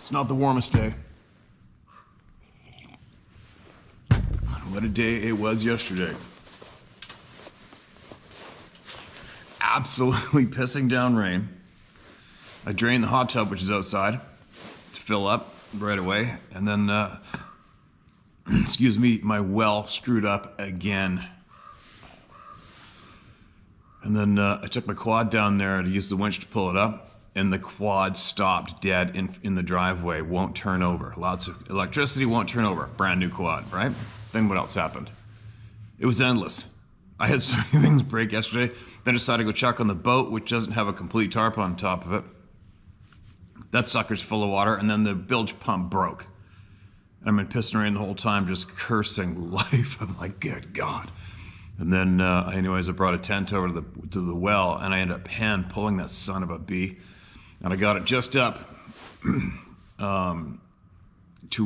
It's not the warmest day. What a day it was yesterday. Absolutely pissing down rain. I drained the hot tub, which is outside, to fill up right away. And then, excuse me, my well screwed up again. And then I took my quad down there to use the winch to pull it up. And the quad stopped dead in the driveway, won't turn over. Lots of electricity, won't turn over. Brand new quad, right? Then what else happened? It was endless. I had so many things break yesterday. Then I decided to go check on the boat, which doesn't have a complete tarp on top of it. That sucker's full of water, and then the bilge pump broke. I've been pissing rain the whole time, just cursing life. I'm like, good God. And then, anyways, I brought a tent over to the well, and I ended up hand pulling that son of a bee. And I got it just up to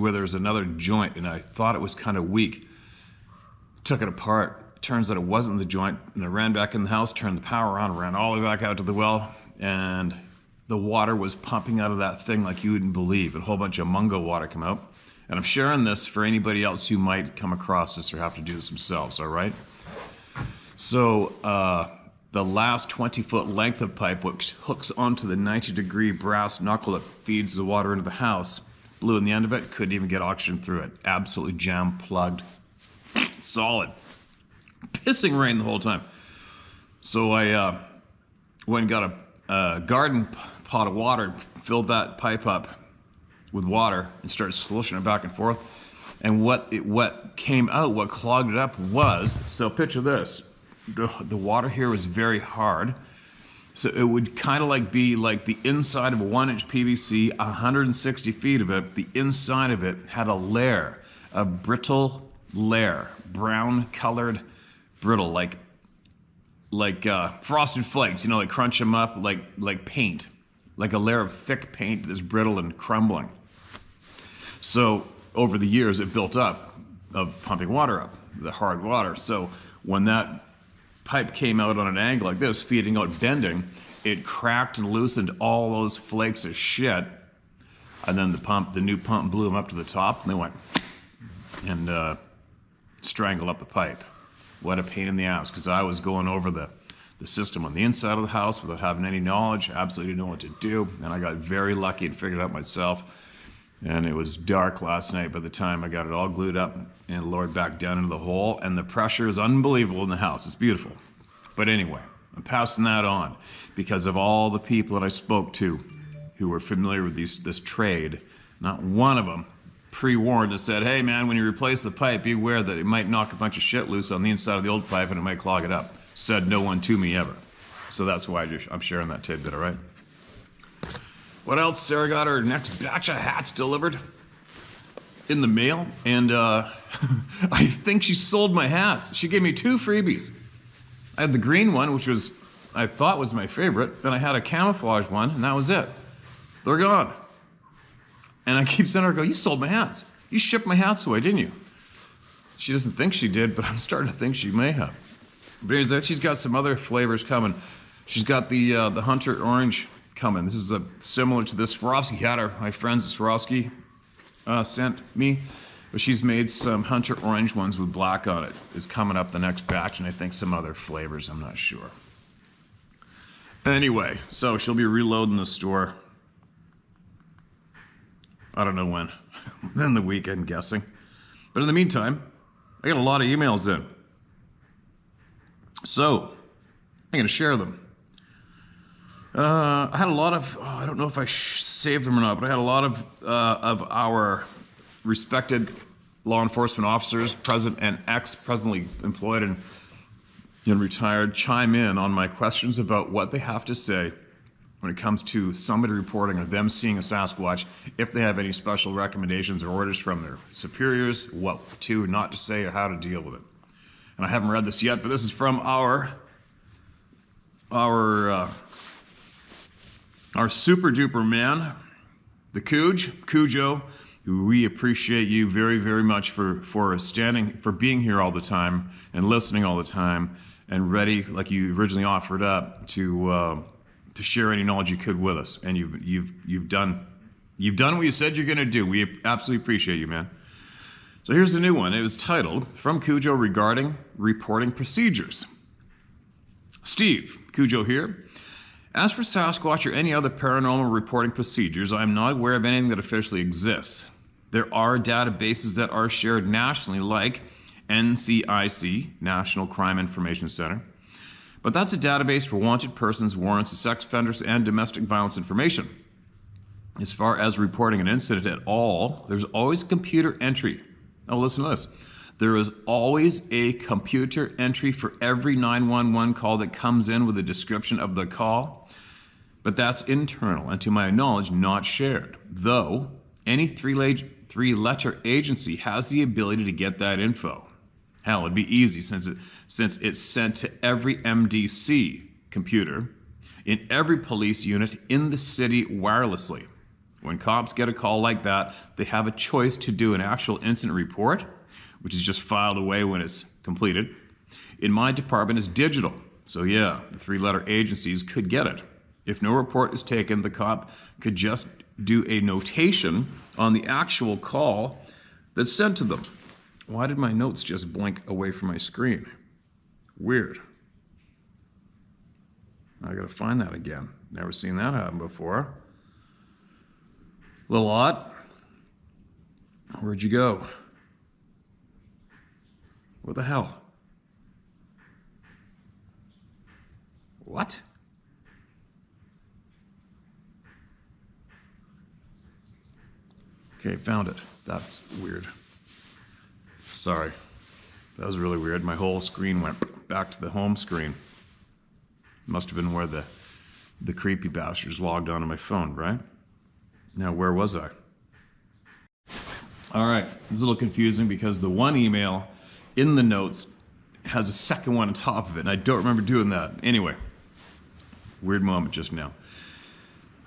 where there was another joint, and I thought it was kind of weak. Took it apart. Turns out it wasn't the joint, and I ran back in the house, turned the power on, ran all the way back out to the well, and the water was pumping out of that thing like you wouldn't believe. A whole bunch of mungo water come out. And I'm sharing this for anybody else who might come across this or have to do this themselves, all right? So, the last 20-foot length of pipe, which hooks onto the 90-degree brass knuckle that feeds the water into the house, blew in the end of it, couldn't even get oxygen through it. Absolutely jam-plugged. Solid. Pissing rain the whole time. So I went and got a garden pot of water, filled that pipe up with water, and started sloshing it back and forth. And what came out, what clogged it up was, so picture this. The water here was very hard, so it would kind of like be like the inside of a 1-inch PVC, 160 feet of it. The inside of it had a layer, a brittle layer, brown colored brittle, like frosted flakes. You know, like crunch them up like paint, like a layer of thick paint that's brittle and crumbling. So over the years, it built up of pumping water up, the hard water. So when that pipe came out on an angle like this, feeding out, bending, it cracked and loosened all those flakes of shit. And then the new pump blew them up to the top, and they went and strangled up the pipe. What a pain in the ass, because I was going over the system on the inside of the house without having any knowledge, absolutely didn't know what to do, and I got very lucky and figured it out myself. And it was dark last night by the time I got it all glued up and lowered back down into the hole. And the pressure is unbelievable in the house. It's beautiful. But anyway, I'm passing that on because of all the people that I spoke to who were familiar with this trade. Not one of them pre-warned and said, hey man, when you replace the pipe, be aware that it might knock a bunch of shit loose on the inside of the old pipe and it might clog it up. Said no one to me ever. So that's why I'm sharing that tidbit, all right? What else? Sarah got her next batch of hats delivered in the mail, and I think she sold my hats. She gave me 2 freebies. I had the green one, which I thought was my favorite, then I had a camouflage one, and that was it. They're gone. And I keep sending her, go, you sold my hats. You shipped my hats away, didn't you? She doesn't think she did, but I'm starting to think she may have. But anyways, she's got some other flavors coming. She's got the Hunter Orange coming. This is similar to this Swarovski hat my friends at Swarovski sent me. But she's made some Hunter Orange ones with black on it. Is coming up the next batch, and I think some other flavors, I'm not sure. Anyway, so she'll be reloading the store. I don't know when. Within the week, I'm guessing. But in the meantime, I got a lot of emails in. So, I'm going to share them. I had a lot of, I don't know if I saved them or not, but I had a lot of our respected law enforcement officers, present and presently employed and retired, chime in on my questions about what they have to say when it comes to somebody reporting or them seeing a Sasquatch, if they have any special recommendations or orders from their superiors, what to, not to say, or how to deal with it. And I haven't read this yet, but this is from our super duper man, the Cujo, who we appreciate you very, very much for being here all the time and listening all the time and ready, like you originally offered up, to share any knowledge you could with us. And you've done You've done what you said you're going to do. We absolutely appreciate you, man. So here's the new one. It was titled, From Cujo Regarding Reporting Procedures. Steve, Cujo here. As for Sasquatch or any other paranormal reporting procedures, I am not aware of anything that officially exists. There are databases that are shared nationally, like NCIC, National Crime Information Center. But that's a database for wanted persons, warrants, sex offenders, and domestic violence information. As far as reporting an incident at all, there's always a computer entry. Oh, listen to this. There is always a computer entry for every 911 call that comes in with a description of the call. But that's internal and, to my knowledge, not shared. Though, any three-letter agency has the ability to get that info. Hell, it'd be easy since it's sent to every MDC computer in every police unit in the city wirelessly. When cops get a call like that, they have a choice to do an actual incident report, which is just filed away when it's completed. In my department, it's digital. So yeah, the three-letter agencies could get it. If no report is taken, the cop could just do a notation on the actual call that's sent to them. Why did my notes just blink away from my screen? Weird. I gotta find that again. Never seen that happen before. Little odd. Where'd you go? What the hell? What? Okay, found it. That's weird. Sorry. That was really weird. My whole screen went back to the home screen. Must have been where the creepy bastards logged onto my phone, right? Now, where was I? All right, this is a little confusing because the one email in the notes has a second one on top of it, and I don't remember doing that. Anyway, weird moment just now.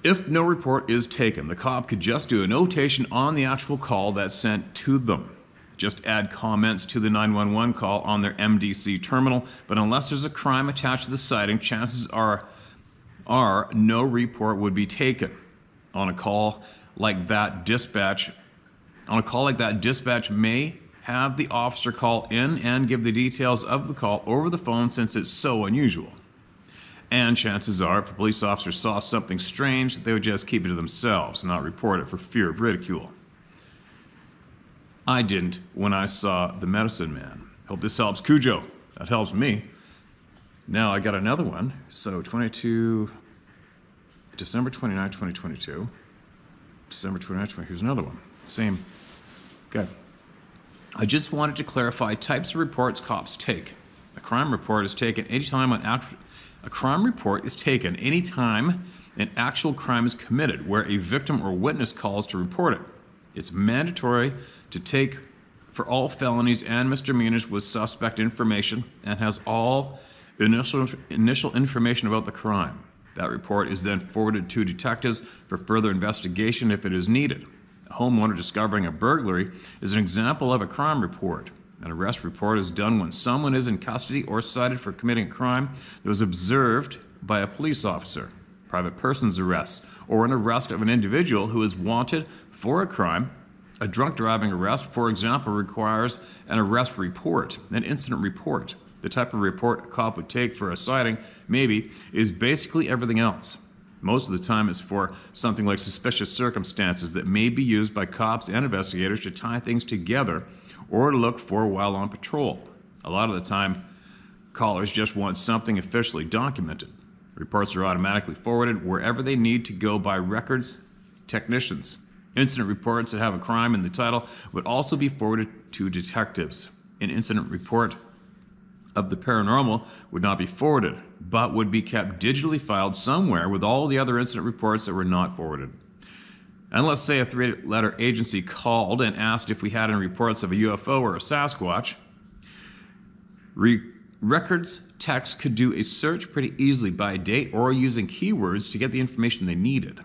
If no report is taken, the cop could just do a notation on the actual call that's sent to them. Just add comments to the 911 call on their MDC terminal, but unless there's a crime attached to the sighting, chances are no report would be taken. On a call like that, dispatch may have the officer call in and give the details of the call over the phone since it's so unusual. And chances are, if a police officer saw something strange, they would just keep it to themselves and not report it for fear of ridicule. I didn't when I saw the medicine man. Hope this helps Cujo. That helps me. Now I got another one. So December 29, 2022. December 29, 2022. Here's another one. Same. Okay. I just wanted to clarify types of reports cops take. A crime report is taken anytime an actual crime is committed where a victim or witness calls to report it. It's mandatory to take for all felonies and misdemeanors with suspect information and has all initial information about the crime. That report is then forwarded to detectives for further investigation if it is needed. A homeowner discovering a burglary is an example of a crime report. An arrest report is done when someone is in custody or cited for committing a crime that was observed by a police officer. Private person's arrest, or an arrest of an individual who is wanted for a crime. A drunk driving arrest, for example, requires an arrest report, an incident report. The type of report a cop would take for a sighting, maybe, is basically everything else. Most of the time it's for something like suspicious circumstances that may be used by cops and investigators to tie things together or to look for while on patrol. A lot of the time, callers just want something officially documented. Reports are automatically forwarded wherever they need to go by records technicians. Incident reports that have a crime in the title would also be forwarded to detectives. An incident report of the paranormal would not be forwarded, but would be kept digitally filed somewhere with all the other incident reports that were not forwarded. And let's say a three-letter agency called and asked if we had any reports of a UFO or a Sasquatch. Records techs could do a search pretty easily by date or using keywords to get the information they needed.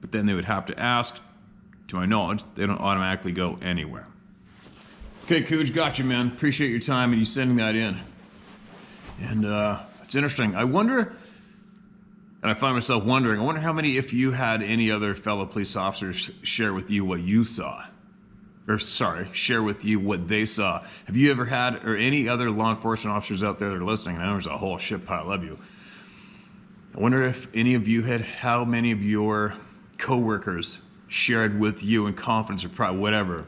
But then they would have to ask, to my knowledge, they don't automatically go anywhere. Okay, Cooge, got you, man. Appreciate your time and you sending that in. And it's interesting. I wonder And I find myself wondering, I wonder how many, if you had any other fellow police officers share with you what you saw. Or sorry, share with you what they saw. Have you ever had, or any other law enforcement officers out there that are listening, and I know there's a whole shit pile of you. I wonder if any of you had, how many of your coworkers shared with you in confidence or pride, whatever,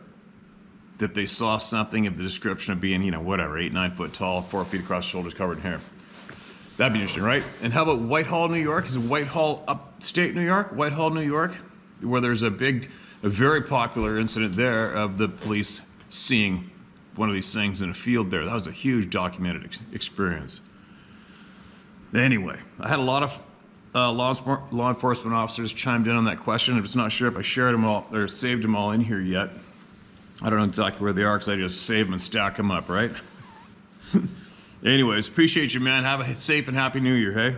that they saw something of the description of being, whatever, 8, 9 foot tall, 4 feet across the shoulders, covered in hair. That'd be interesting, right? And how about Whitehall, New York? Is it Whitehall upstate New York? Whitehall, New York? Where there's a very popular incident there of the police seeing one of these things in a field there. That was a huge documented experience. Anyway, I had a lot of law enforcement officers chimed in on that question. I'm just not sure if I shared them all or saved them all in here yet. I don't know exactly where they are because I just save them and stack them up, right? Anyways, appreciate you, man. Have a safe and happy New Year, hey?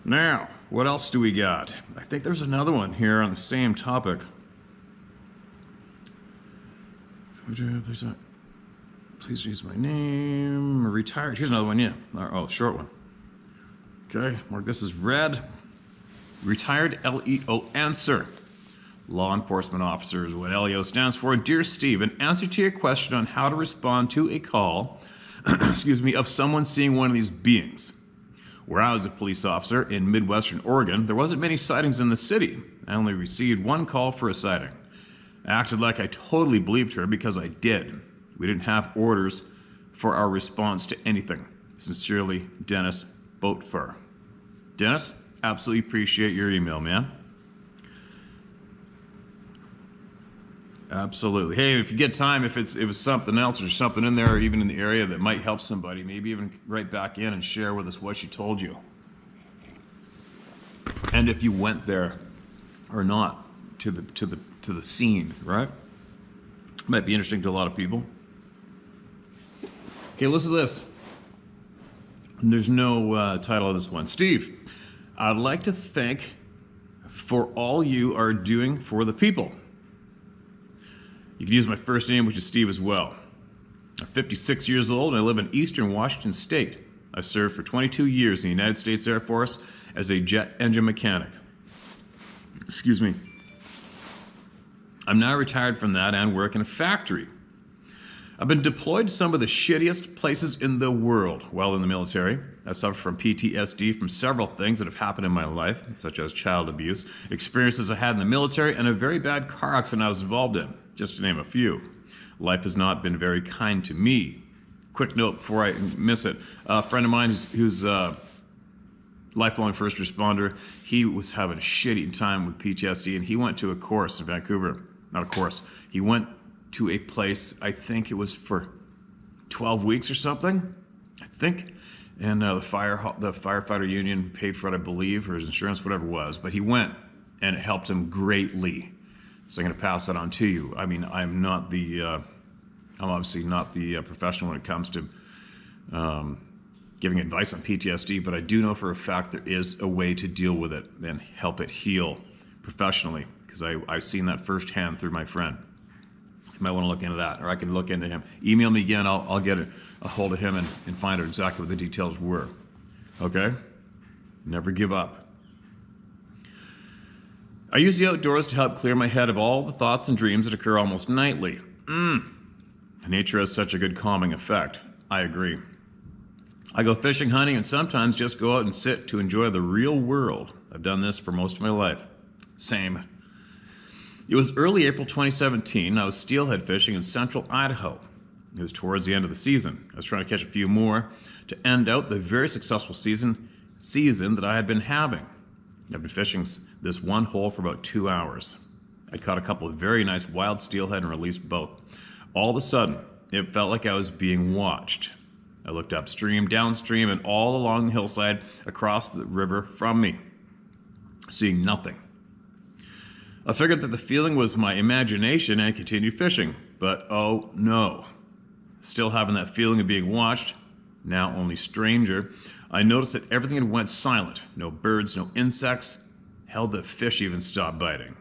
Now, what else do we got? I think there's another one here on the same topic. Please use my name. Retired. Here's another one, yeah. Oh, short one. Okay, mark this is red. Retired LEO answer. Law enforcement officer is what LEO stands for. Dear Steve, in answer to your question on how to respond to a call, of someone seeing one of these beings. Where I was a police officer in Midwestern Oregon, there wasn't many sightings in the city. I only received one call for a sighting. I acted like I totally believed her because I did. We didn't have orders for our response to anything. Sincerely, Dennis Boatfur. Dennis, absolutely appreciate your email, man. Absolutely. Hey, if you get time, if it was something else or something in there, or even in the area that might help somebody, maybe even write back in and share with us what she told you. And if you went there or not to the scene, right? Might be interesting to a lot of people. Okay, listen to this. There's no title of this one. Steve, I'd like to thank for all you are doing for the people. You can use my first name, which is Steve as well. I'm 56 years old and I live in eastern Washington State. I served for 22 years in the United States Air Force as a jet engine mechanic. Excuse me. I'm now retired from that and work in a factory. I've been deployed to some of the shittiest places in the world while in the military. I suffer from PTSD from several things that have happened in my life, such as child abuse, experiences I had in the military, and a very bad car accident I was involved in, just to name a few. Life has not been very kind to me. Quick note before I miss it. A friend of mine who's a lifelong first responder, he was having a shitty time with PTSD, and he went to a course in Vancouver. Not a course. He went to a place, I think it was for 12 weeks or something, I think. And the firefighter union paid for it, I believe, or his insurance, whatever it was. But he went, and it helped him greatly. So I'm going to pass that on to you. I mean, I'm obviously not the professional when it comes to giving advice on PTSD, but I do know for a fact there is a way to deal with it and help it heal professionally, because I've seen that firsthand through my friend. You might want to look into that, or I can look into him. Email me again, I'll get a hold of him and find out exactly what the details were. Okay? Never give up. I use the outdoors to help clear my head of all the thoughts and dreams that occur almost nightly. Nature has such a good calming effect. I agree. I go fishing, hunting, and sometimes just go out and sit to enjoy the real world. I've done this for most of my life. Same. It was early April 2017. I was steelhead fishing in central Idaho. It was towards the end of the season. I was trying to catch a few more to end out the very successful season that I had been having. I've been fishing this one hole for about 2 hours. I caught a couple of very nice wild steelhead and released both. All of a sudden, it felt like I was being watched. I looked upstream, downstream, and all along the hillside across the river from me, seeing nothing. I figured that the feeling was my imagination and continued fishing, but oh no. Still having that feeling of being watched, now only stranger, I noticed that everything had went silent. No birds, no insects. Hell, the fish even stopped biting.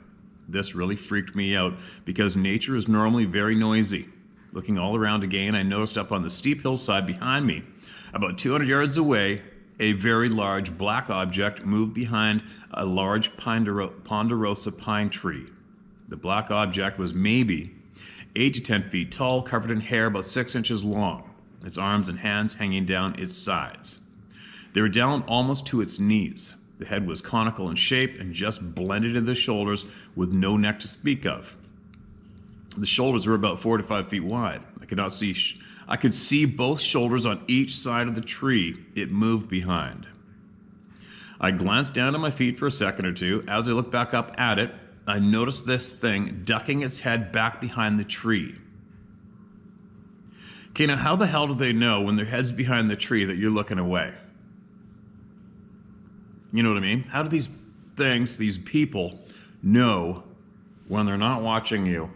This really freaked me out because nature is normally very noisy. Looking all around again, I noticed up on the steep hillside behind me, about 200 yards away, A very large black object moved behind a large ponderosa pine tree. The black object was maybe 8 to 10 feet tall, covered in hair about 6 inches long, its arms and hands hanging down its sides. They were down almost to its knees. The head was conical in shape and just blended into the shoulders with no neck to speak of. The shoulders were about 4 to 5 feet wide. I could see both shoulders on each side of the tree it moved behind. I glanced down at my feet for a second or two. As I looked back up at it, I noticed this thing ducking its head back behind the tree. Okay, now how the hell do they know when their head's behind the tree that you're looking away? You know what I mean? How do these things, these people, know when they're not watching you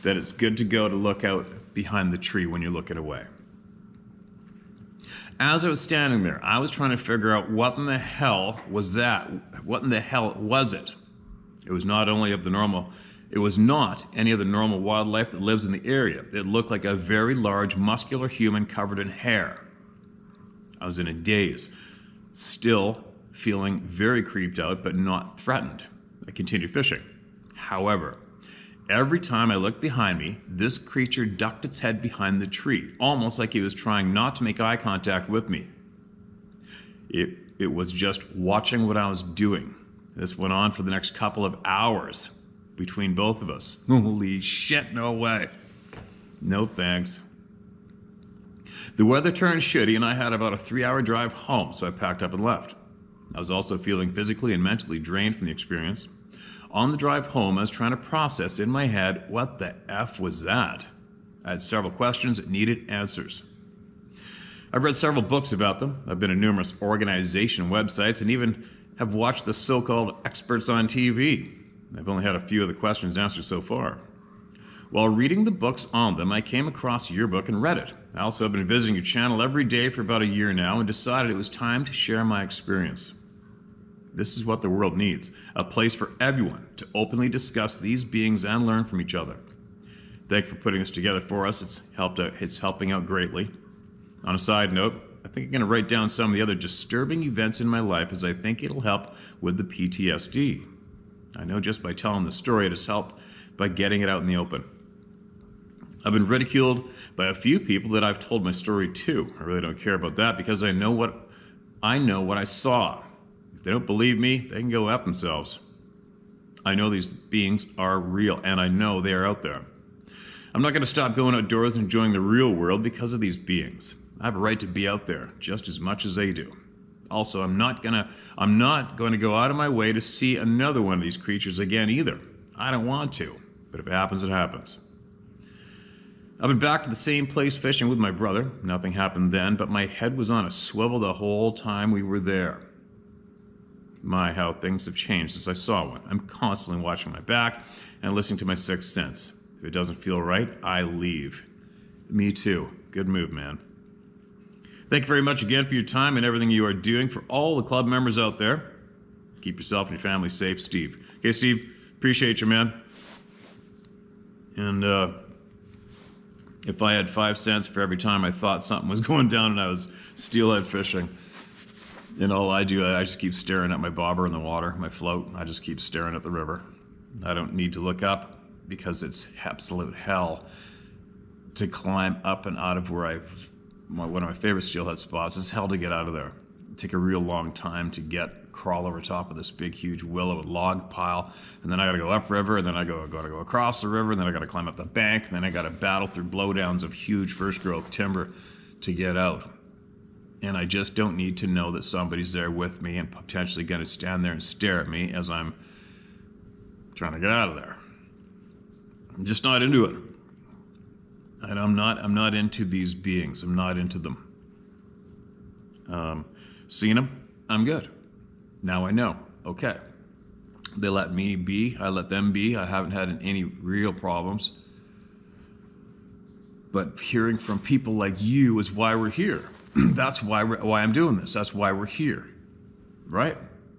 that it's good to go to look out behind the tree when you're looking away? As I was standing there, I was trying to figure out what in the hell was that? What in the hell was it? It was not any of the normal wildlife that lives in the area. It looked like a very large, muscular human covered in hair. I was in a daze, still feeling very creeped out, but not threatened. I continued fishing. However, every time I looked behind me, this creature ducked its head behind the tree, almost like it was trying not to make eye contact with me. It was just watching what I was doing. This went on for the next couple of hours between both of us. Holy shit, no way. No thanks. The weather turned shitty and I had about a 3-hour drive home, so I packed up and left. I was also feeling physically and mentally drained from the experience. On the drive home, I was trying to process in my head, what the F was that? I had several questions that needed answers. I've read several books about them. I've been to numerous organization websites and even have watched the so-called experts on TV. I've only had a few of the questions answered so far. While reading the books on them, I came across your book and read it. I also have been visiting your channel every day for about a year now and decided it was time to share my experience. This is what the world needs, a place for everyone to openly discuss these beings and learn from each other. Thank you for putting this together for us. It's helping out greatly. On a side note, I think I'm going to write down some of the other disturbing events in my life as I think it'll help with the PTSD. I know just by telling the story it has helped by getting it out in the open. I've been ridiculed by a few people that I've told my story to. I really don't care about that because I know what I saw. If they don't believe me, they can go F themselves. I know these beings are real and I know they are out there. I'm not going to stop going outdoors and enjoying the real world because of these beings. I have a right to be out there just as much as they do. Also, I'm not going to go out of my way to see another one of these creatures again either. I don't want to, but if it happens, it happens. I've been back to the same place fishing with my brother. Nothing happened then, but my head was on a swivel the whole time we were there. My, how things have changed since I saw one. I'm constantly watching my back and listening to my sixth sense. If it doesn't feel right, I leave. Me too. Good move, man. Thank you very much again for your time and everything you are doing. For all the club members out there, keep yourself and your family safe, Steve. Okay, Steve, appreciate you, man. And if I had 5 cents for every time I thought something was going down and I was steelhead fishing, and all I do, I just keep staring at my bobber in the water, my float. I just keep staring at the river. I don't need to look up because it's absolute hell to climb up and out of where one of my favorite steelhead spots. It's hell to get out of there. It'd take a real long time to crawl over top of this big, huge willow log pile, and then I gotta go upriver, and then I gotta go across the river, and then I gotta climb up the bank, and then I gotta battle through blowdowns of huge first growth timber to get out. And I just don't need to know that somebody's there with me and potentially gonna stand there and stare at me as I'm trying to get out of there. I'm just not into it. And I'm not into these beings. I'm not into them. Seen them, I'm good. Now I know. Okay. They let me be. I let them be. I haven't had any real problems. But hearing from people like you is why we're here. That's why I'm doing this. That's why we're here. Right?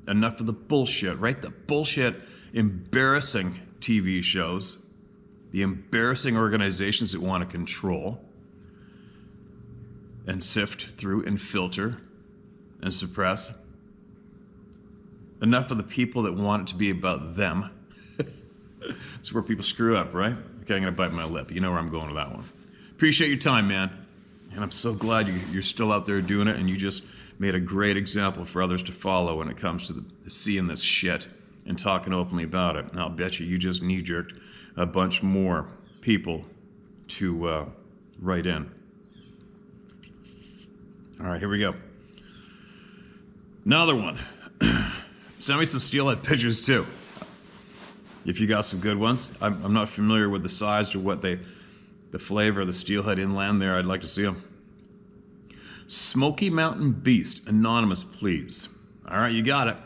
Enough of the bullshit, right? The bullshit, embarrassing TV shows, the embarrassing organizations that want to control and sift through and filter and suppress. Enough of the people that want it to be about them. It's where people screw up, right? Okay, I'm gonna bite my lip. You know where I'm going with that one. Appreciate your time, man. And I'm so glad you're still out there doing it, and you just made a great example for others to follow when it comes to seeing this shit and talking openly about it. And I'll bet you just knee-jerked a bunch more people to write in. All right, here we go. Another one. Send me some steelhead pictures too, if you got some good ones. I'm not familiar with the size or what the flavor of the steelhead inland there. I'd like to see them. Smoky Mountain Beast, anonymous, please. All right, you got it.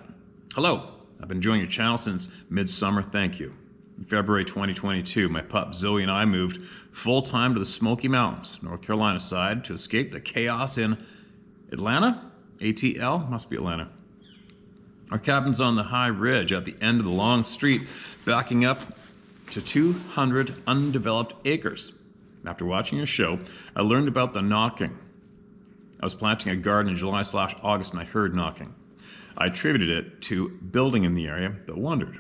Hello, I've been enjoying your channel since midsummer. Thank you. In February 2022, my pup Zoe and I moved full-time to the Smoky Mountains, North Carolina side, to escape the chaos in Atlanta? ATL? Must be Atlanta. Our cabin's on the high ridge at the end of the long street, backing up to 200 undeveloped acres. After watching your show, I learned about the knocking. I was planting a garden in July/August and I heard knocking. I attributed it to building in the area, but wondered.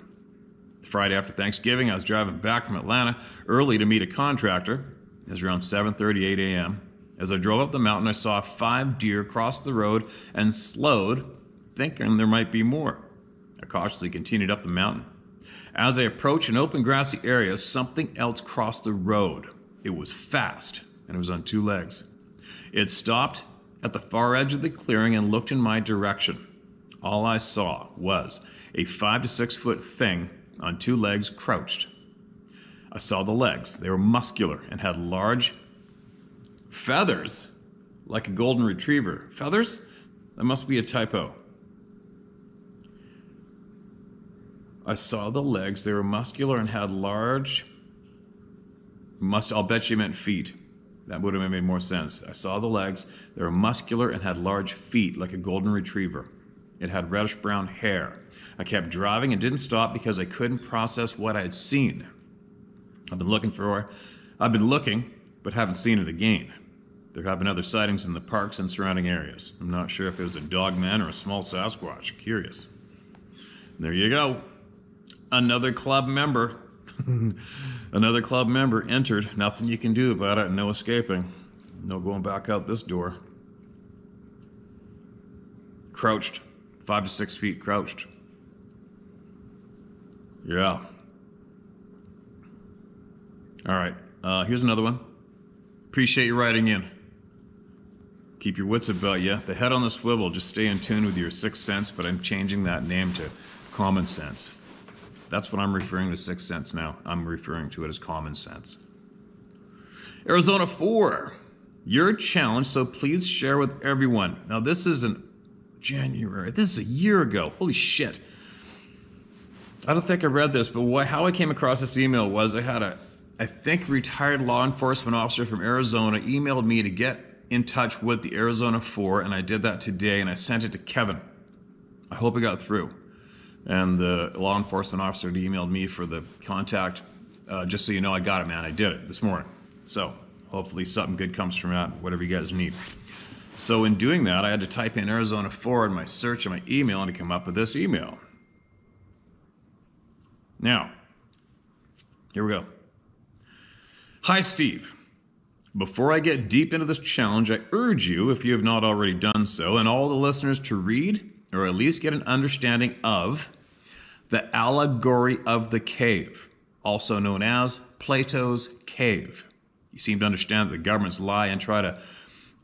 The Friday after Thanksgiving, I was driving back from Atlanta early to meet a contractor. It was around 7:38 a.m. As I drove up the mountain, I saw 5 deer cross the road and slowed, thinking there might be more. I cautiously continued up the mountain. As I approached an open grassy area, something else crossed the road. It was fast, and it was on 2 legs. It stopped at the far edge of the clearing and looked in my direction. All I saw was a 5 to 6 foot thing on 2 legs crouched. I saw the legs. They were muscular and had large feathers, like a golden retriever. Feathers? That must be a typo. I saw the legs. They were muscular and had large... I'll bet you meant feet. That would have made more sense. I saw the legs. They were muscular and had large feet, like a golden retriever. It had reddish-brown hair. I kept driving and didn't stop because I couldn't process what I had seen. I've been looking, but haven't seen it again. There have been other sightings in the parks and surrounding areas. I'm not sure if it was a dogman or a small Sasquatch. Curious. There you go. Another club member. Another club member entered. Nothing you can do about it. No escaping. No going back out this door. Crouched. 5 to 6 feet crouched. Yeah. All right. Here's another one. Appreciate you writing in. Keep your wits about you. The head on the swivel. Just stay in tune with your sixth sense, but I'm changing that name to common sense. That's what I'm referring to sixth sense now. I'm referring to it as common sense. Arizona 4. Your challenge, so please share with everyone. Now this isn't January. This is a year ago. Holy shit. I don't think I read this, but how I came across this email was I had I think retired law enforcement officer from Arizona emailed me to get in touch with the Arizona 4, and I did that today, and I sent it to Kevin. I hope it got through. And the law enforcement officer had emailed me for the contact. Just so you know, I got it, man. I did it this morning. So hopefully something good comes from that, whatever you guys need. So in doing that, I had to type in Arizona 4 in my search and my email, and to come up with this email. Now, here we go. Hi, Steve. Before I get deep into this challenge, I urge you, if you have not already done so, and all the listeners to read, or at least get an understanding of, the allegory of the cave, also known as Plato's Cave. You seem to understand that the governments lie and try to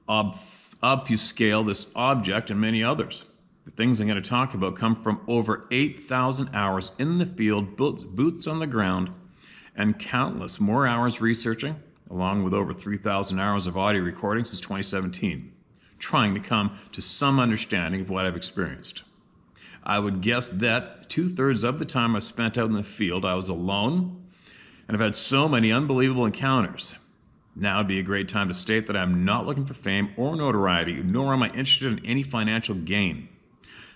obfuscate this object and many others. The things I'm going to talk about come from over 8,000 hours in the field, boots on the ground, and countless more hours researching, along with over 3,000 hours of audio recording since 2017, trying to come to some understanding of what I've experienced. I would guess that 2/3 of the time I spent out in the field, I was alone, and I've had so many unbelievable encounters. Now would be a great time to state that I'm not looking for fame or notoriety, nor am I interested in any financial gain.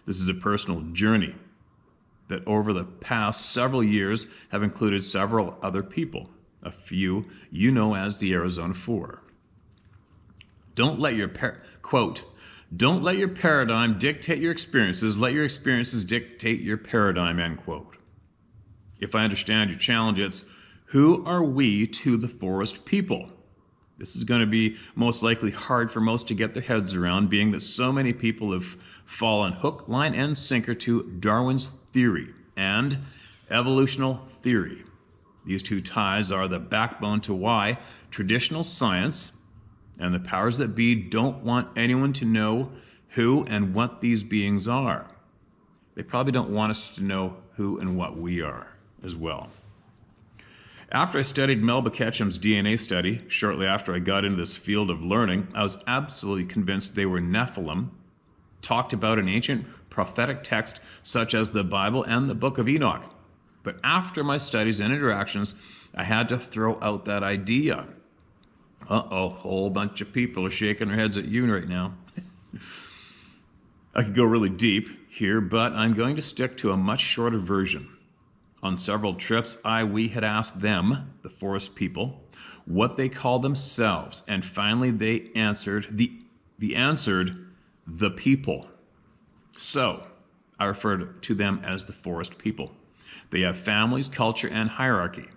This is a personal journey that over the past several years have included several other people, a few you know as the Arizona 4. Don't let your, quote, Don't let your paradigm dictate your experiences. Let your experiences dictate your paradigm, end quote. If I understand your challenge, it's who are we to the forest people? This is going to be most likely hard for most to get their heads around, being that so many people have fallen hook, line, and sinker to Darwin's theory and evolutional theory. These two ties are the backbone to why traditional science and the powers that be don't want anyone to know who and what these beings are. They probably don't want us to know who and what we are as well. After I studied Melba Ketchum's DNA study, shortly after I got into this field of learning, I was absolutely convinced they were Nephilim, talked about in ancient prophetic texts such as the Bible and the Book of Enoch. But after my studies and interactions, I had to throw out that idea. Uh-oh, a whole bunch of people are shaking their heads at you right now. I could go really deep here, but I'm going to stick to a much shorter version. On several trips, we had asked them, the forest people, what they call themselves, and finally they answered the people. So I referred to them as the forest people. They have families, culture, and hierarchy.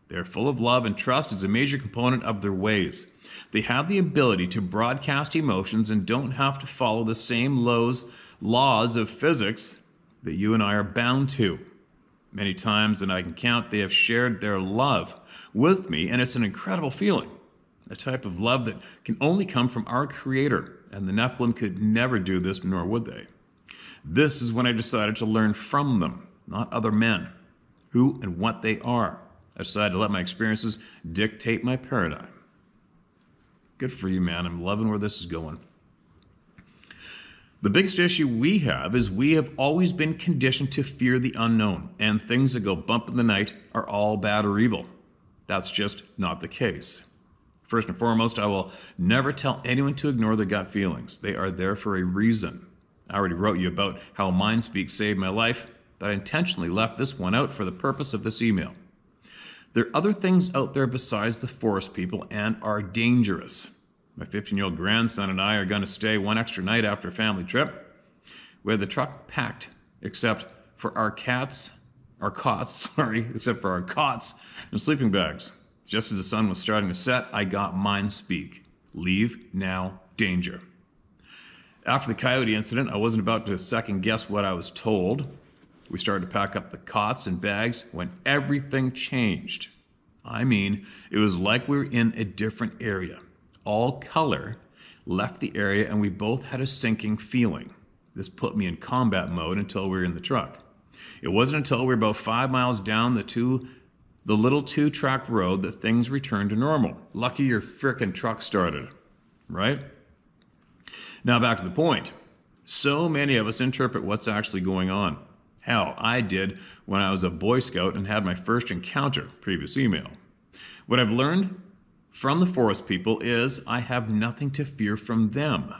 They're full of love, and trust is a major component of their ways. They have the ability to broadcast emotions and don't have to follow the same laws of physics that you and I are bound to. Many times that I can count, they have shared their love with me, and it's an incredible feeling, a type of love that can only come from our Creator, and the Nephilim could never do this, nor would they. This is when I decided to learn from them, not other men, who and what they are. I decided to let my experiences dictate my paradigm. Good for you, man. I'm loving where this is going. The biggest issue we have is we have always been conditioned to fear the unknown, and things that go bump in the night are all bad or evil. That's just not the case. First and foremost, I will never tell anyone to ignore their gut feelings. They are there for a reason. I already wrote you about how Mind Speak saved my life, but I intentionally left this one out for the purpose of this email. There are other things out there besides the forest people and are dangerous. My 15-year-old grandson and I are going to stay one extra night after a family trip. We had the truck packed except for our cots and sleeping bags. Just as the sun was starting to set, I got Mind Speak. Leave now, danger. After the coyote incident, I wasn't about to second guess what I was told. We started to pack up the cots and bags when everything changed. I mean, it was like we were in a different area. All color left the area, and we both had a sinking feeling. This put me in combat mode until we were in the truck. It wasn't until we were about 5 miles down the little 2-track road that things returned to normal. Lucky your frickin' truck started, right? Now back to the point. So many of us interpret what's actually going on. Hell, I did when I was a Boy Scout and had my first encounter, previous email. What I've learned from the forest people is I have nothing to fear from them.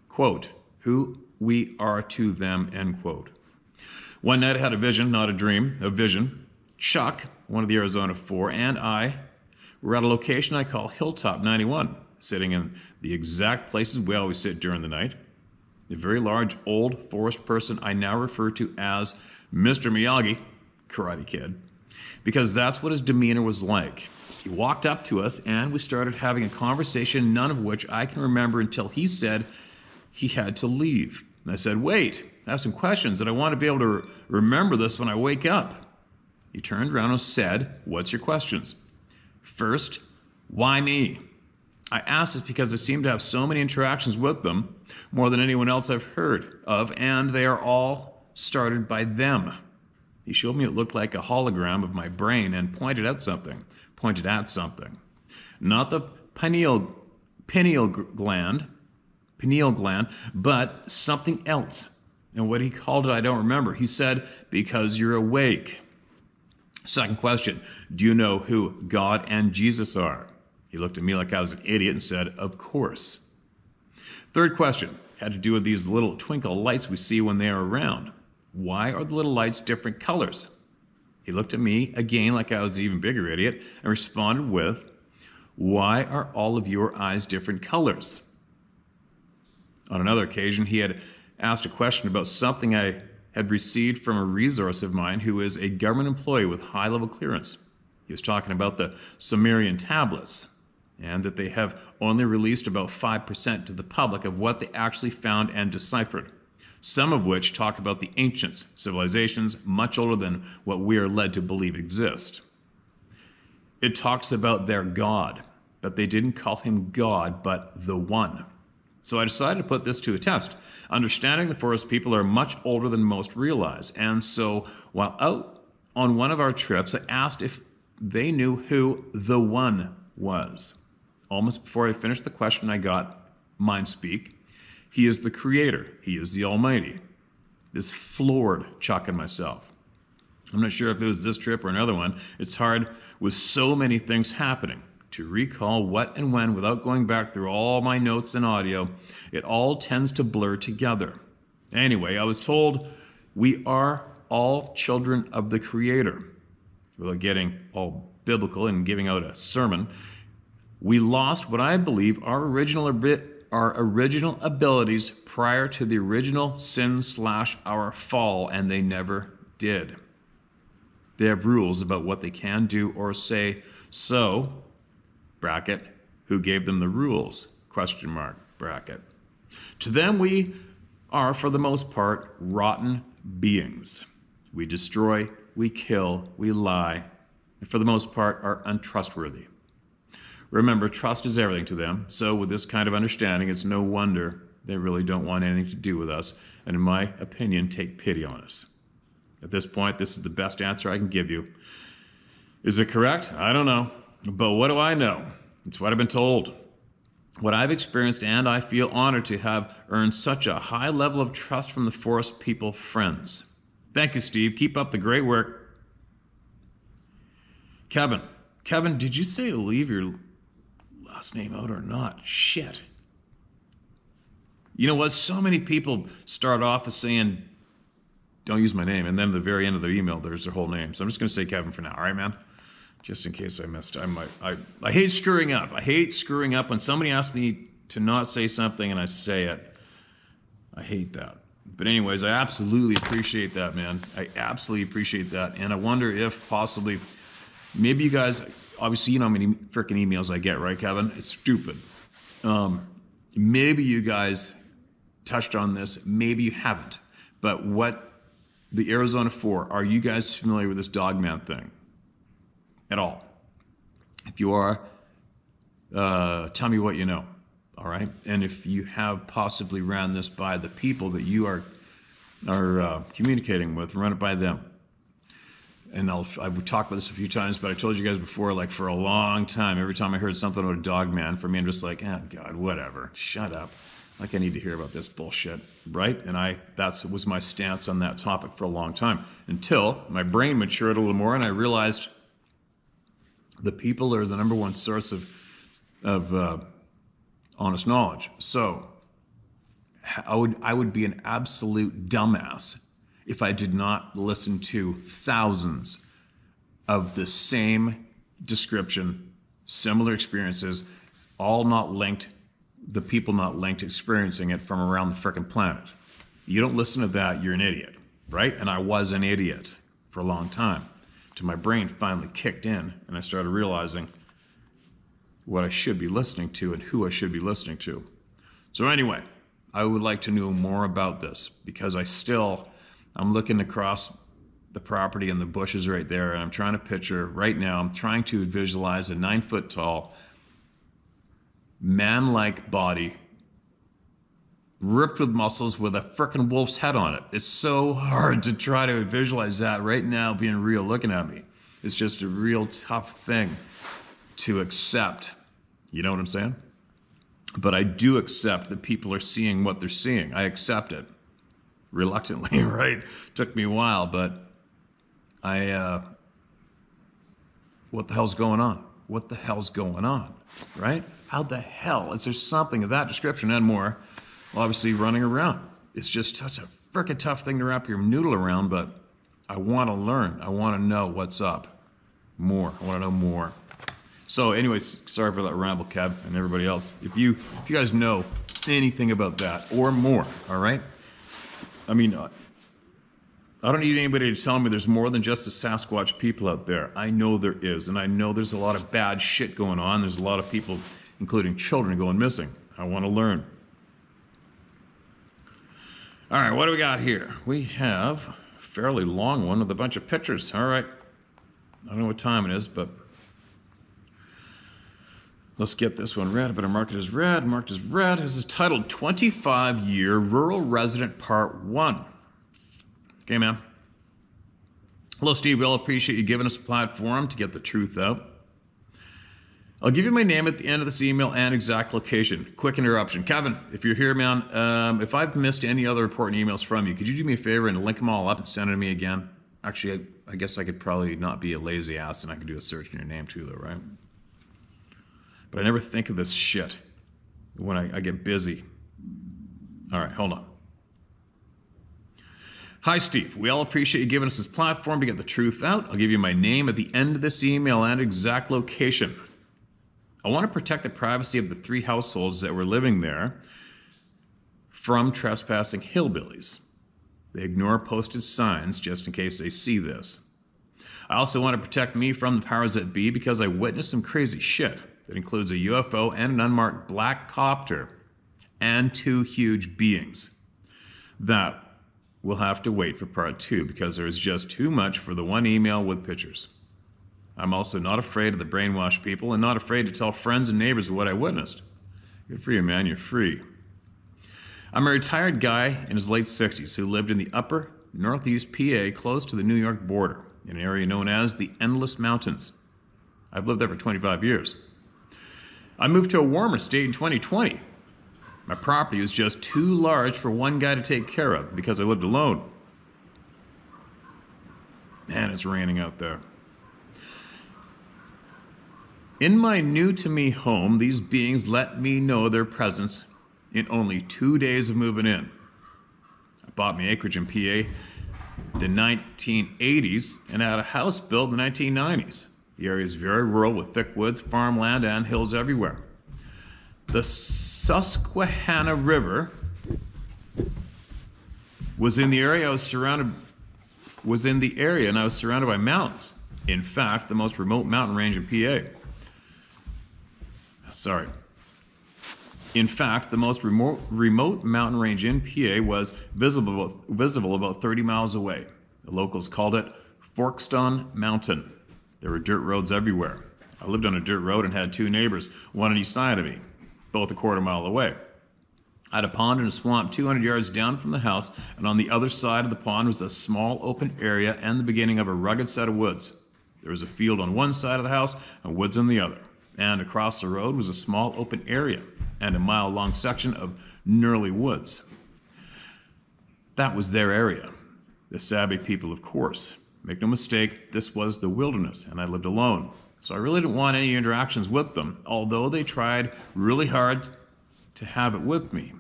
Quote, who we are to them, end quote. One night I had a vision, not a dream, a vision. Chuck, one of the Arizona 4, and I were at a location I call Hilltop 91, sitting in the exact places we always sit during the night. A very large, old forest person I now refer to as Mr. Miyagi, Karate Kid, because that's what his demeanor was like. He walked up to us and we started having a conversation, none of which I can remember until he said he had to leave. And I said, wait, I have some questions and I want to be able to remember this when I wake up. He turned around and said, what's your questions? First, why me? I asked this because I seem to have so many interactions with them, more than anyone else I've heard of, and they are all started by them. He showed me it looked like a hologram of my brain and pointed at something. Not the pineal gland, but something else. And what he called it, I don't remember. He said, because you're awake. Second question, do you know who God and Jesus are? He looked at me like I was an idiot and said, of course. Third question had to do with these little twinkle lights we see when they are around. Why are the little lights different colors? He looked at me again like I was an even bigger idiot and responded with, why are all of your eyes different colors? On another occasion, he had asked a question about something I had received from a resource of mine who is a government employee with high-level clearance. He was talking about the Sumerian tablets and that they have only released about 5% to the public of what they actually found and deciphered, some of which talk about the ancients, civilizations much older than what we are led to believe exist. It talks about their God, but they didn't call him God, but the One. So I decided to put this to a test. Understanding the forest people are much older than most realize, and so while out on one of our trips, I asked if they knew who the One was. Almost before I finished the question, I got mind speak. He is the Creator. He is the Almighty. This floored Chuck and myself. I'm not sure if it was this trip or another one. It's hard with so many things happening to recall what and when without going back through all my notes and audio. It all tends to blur together. Anyway, I was told we are all children of the Creator. Without getting all biblical and giving out a sermon, we lost what I believe our original abilities prior to the original sin / our fall, and they never did. They have rules about what they can do or say. So, bracket, who gave them the rules? Question mark, bracket. To them, we are, for the most part, rotten beings. We destroy, we kill, we lie, and for the most part are untrustworthy. Remember, trust is everything to them, so with this kind of understanding, it's no wonder they really don't want anything to do with us, and in my opinion, take pity on us. At this point, this is the best answer I can give you. Is it correct? I don't know. But what do I know? It's what I've been told. What I've experienced, and I feel honored to have earned such a high level of trust from the forest people friends. Thank you, Steve. Keep up the great work. Kevin, did you say to leave your last name out or not? Shit. You know what? So many people start off as saying, don't use my name, and then at the very end of the email, there's their whole name. So I'm just going to say Kevin for now. All right, man? Just in case I missed. I hate screwing up. I hate screwing up when somebody asks me to not say something and I say it. I hate that. But anyways, I absolutely appreciate that, man. I absolutely appreciate that. And I wonder if possibly, maybe you guys, obviously you know how many freaking emails I get, right, Kevin? It's stupid. Maybe you guys touched on this. Maybe you haven't. But what the Arizona 4, are you guys familiar with this dogman thing at all? If you are, tell me what you know, all right? And if you have possibly ran this by the people that you are communicating with, run it by them. And I've talked about this a few times, but I told you guys before, like for a long time, every time I heard something about a dogman, for me, I'm just like, oh God, whatever, shut up. Like I need to hear about this bullshit, right? And that was my stance on that topic for a long time, until my brain matured a little more and I realized the people are the number one source of honest knowledge. So I would be an absolute dumbass if I did not listen to thousands of the same description, similar experiences, all not linked, the people not linked experiencing it from around the frickin' planet. You don't listen to that, you're an idiot, right? And I was an idiot for a long time, till my brain finally kicked in and I started realizing what I should be listening to and who I should be listening to. So anyway, I would like to know more about this, because I'm looking across the property and the bushes right there, and I'm trying to picture right now, I'm trying to visualize a 9-foot tall, man-like body, ripped with muscles with a frickin' wolf's head on it. It's so hard to try to visualize that right now being real looking at me. It's just a real tough thing to accept. You know what I'm saying? But I do accept that people are seeing what they're seeing. I accept it. Reluctantly, right? Took me a while, but what the hell's going on? What the hell's going on, right? How the hell is there something of that description and more, obviously running around? It's just such a freaking tough thing to wrap your noodle around, but I want to learn. I want to know what's up. More. I want to know more. So anyways, sorry for that ramble, Kev, and everybody else. If you guys know anything about that or more, all right? I mean, I don't need anybody to tell me there's more than just the Sasquatch people out there. I know there is, and I know there's a lot of bad shit going on. There's a lot of people, including children, going missing. I want to learn. All right, what do we got here? We have a fairly long one with a bunch of pictures. All right. I don't know what time it is, but let's get this one read. I better mark it as read. Marked as read. This is titled 25-Year Rural Resident Part 1. Okay, man. Hello, Steve. We'll appreciate you giving us a platform to get the truth out. I'll give you my name at the end of this email and exact location. Quick interruption. Kevin, if you're here, man, if I've missed any other important emails from you, could you do me a favor and link them all up and send them to me again? Actually, I guess I could probably not be a lazy ass and I could do a search in your name too, though, right? But I never think of this shit when I get busy. All right, hold on. Hi, Steve. We all appreciate you giving us this platform to get the truth out. I'll give you my name at the end of this email and exact location. I want to protect the privacy of the 3 households that were living there from trespassing hillbillies. They ignore posted signs just in case they see this. I also want to protect me from the powers that be because I witnessed some crazy shit that includes a UFO and an unmarked black copter and 2 huge beings. That will have to wait for part 2 because there is just too much for the one email with pictures. I'm also not afraid of the brainwashed people and not afraid to tell friends and neighbors what I witnessed. Good for you, man. You're free. I'm a retired guy in his late 60s who lived in the upper northeast PA close to the New York border in an area known as the Endless Mountains. I've lived there for 25 years. I moved to a warmer state in 2020. My property was just too large for one guy to take care of because I lived alone. Man, it's raining out there. In my new-to-me home, these beings let me know their presence in only 2 days of moving in. I bought my acreage in PA the 1980s and had a house built in the 1990s. The area is very rural with thick woods, farmland, and hills everywhere. The Susquehanna River was in the area and I was surrounded by mountains. In fact, the most remote mountain range in PA. In fact, the most remote mountain range in PA was visible about 30 miles away. The locals called it Forkstone Mountain. There were dirt roads everywhere. I lived on a dirt road and had 2 neighbors, one on each side of me, both a quarter mile away. I had a pond and a swamp 200 yards down from the house, and on the other side of the pond was a small open area and the beginning of a rugged set of woods. There was a field on one side of the house and woods on the other. And across the road was a small open area and a mile-long section of gnarly woods. That was their area. The savvy people, of course. Make no mistake, this was the wilderness, and I lived alone. So I really didn't want any interactions with them, although they tried really hard to have it with me.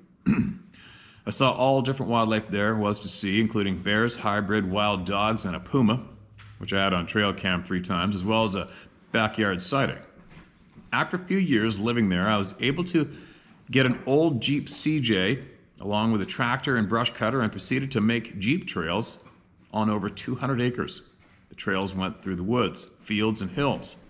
I saw all different wildlife there was to see, including bears, hybrid wild dogs, and a puma, which I had on trail cam 3 times, as well as a backyard sighting. After a few years living there, I was able to get an old Jeep CJ along with a tractor and brush cutter and proceeded to make Jeep trails on over 200 acres. The trails went through the woods, fields, and hills.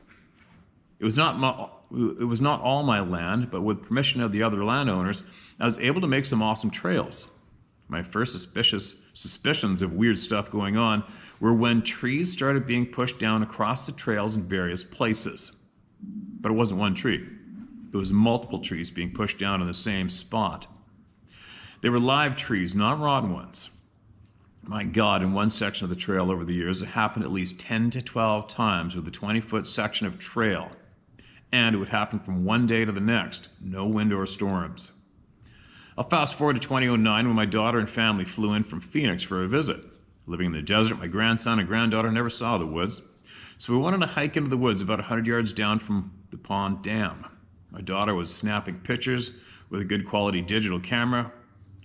It was not all my land, but with permission of the other landowners, I was able to make some awesome trails. My first suspicions of weird stuff going on were when trees started being pushed down across the trails in various places. But it wasn't one tree. It was multiple trees being pushed down in the same spot. They were live trees, not rotten ones. My God, in one section of the trail over the years, it happened at least 10 to 12 times with a 20-foot section of trail. And it would happen from one day to the next, no wind or storms. I'll fast forward to 2009 when my daughter and family flew in from Phoenix for a visit. Living in the desert, my grandson and granddaughter never saw the woods. So we wanted to hike into the woods about 100 yards down from the pond dam. My daughter was snapping pictures with a good quality digital camera